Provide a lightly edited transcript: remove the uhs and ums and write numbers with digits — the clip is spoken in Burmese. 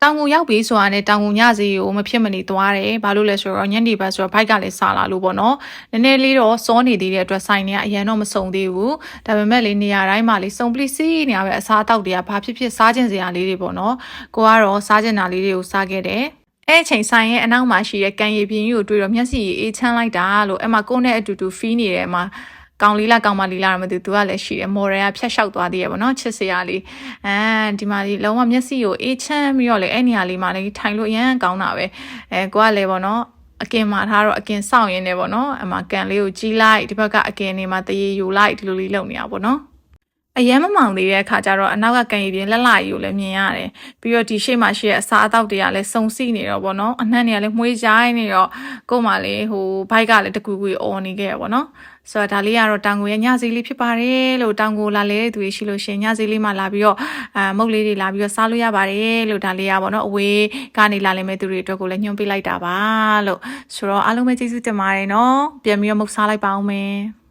တောင်ကိုရောက်ပြီဆိုတာနဲ့တောင်ကိုညစီကိုမဖြစ်မနေသွားတယ်ဘာလို့လဲဆိုတော့ညနေဘက်ဆိုတော့ဘိုက်ကလည်းစားလာလို့ပေါ့နော်နည်းနည်းလေးတော့စောနေသေးတဲ့အတွက်ဆိုင်နေကအရင်တော့မစုံသေးဘူးဒါပေမဲ့လေနေရာတိုင်းမှာလေစုံပလိစီးနေရပဲအစားအသောက်တွေကဘာဖြစ်ဖြစ်စားခြင်းစရာလေးတွေပေါ့နော်ကိုကတော့စားခြင်းတာလေးတွေကိုစားခဲ့တယ်အဲ့အချိန်ဆိုင်ရဲ့အနောက်မှာရှိတဲ့ကန်ရည်ပြင်းကြီးကိုတွေ့တော့မျက်စိအေးချမ်းလိုက်တာလို့အဲ့မှာကိုနဲ့အတူတူဖီးနေတယ်မှာကောင်လေးလားကောင်မလေးလားမသိသူကလည်းရှိတယ်မော်ရယ်ကဖြတ်လျှောက်သွားသေးရပေါ့နော်ချစ်စရာလေးဒီမှာဒီလုံးဝမျက်စိကိုအေးချမ်းပြီးတော့လေအဲ့နေရာလေးမှာလည်းထိုင်လို့အရန်ကောင်းတာပဲကိုကလည်းပေါ့နော်အကင်မှာထားတော့အကင်စောင့်ရင်းနေပေါ့နော်အမကန်လေးကိုကြီးလိုက်ဒီဘက်ကအကင်နေမှာတရေယူလိုက်ဒီလိုလေးလုပ်နေတာပေါ့နော်အရင်မမောင်သေးတဲ့အခါကျတော့အနောက်ကကန်ရည်ပြင်းလက်လာကြီးကိုလည်းမြင်ရတယ်ပြီးတော့ဒီရှေ့မှာရှိတဲ့အစားအသောက်တွေကလည်းစုံစီနေတော့ပေါ့နော်အနှံ့တွေကလည်းမှုေးကြိုင်းနေတော့ကို့မှာလေဟိုဘိုက်ကလည်းတကူကူအော်နေခဲ့ရပေါ့နော်ဆိုတော့ဒါလေးကတော့တောင်ကိုရဲ့ညစီလေးဖြစ်ပါတယ်လို့တောင်ကိုလာလေတဲ့သူတွေရှိလို့ရှင်ညစီလေးမှလာပြီးတော့မုတ်လေးတွေလာပြီးတော့စားလို့ရပါတယ်လို့ဒါလေးရပေါ့နော်အဝေးကနေလာလိမ့်မဲ့သူတွေအတွက်ကိုလည်းညွှန်ပေးလိုက်တာပါလို့ဆိုတော့အားလုံးပဲကျေးဇူးတင်ပါတယ်နော်ပြန်ပြီးတော့မုတ်စားလိုက်ပါအောင်မယ်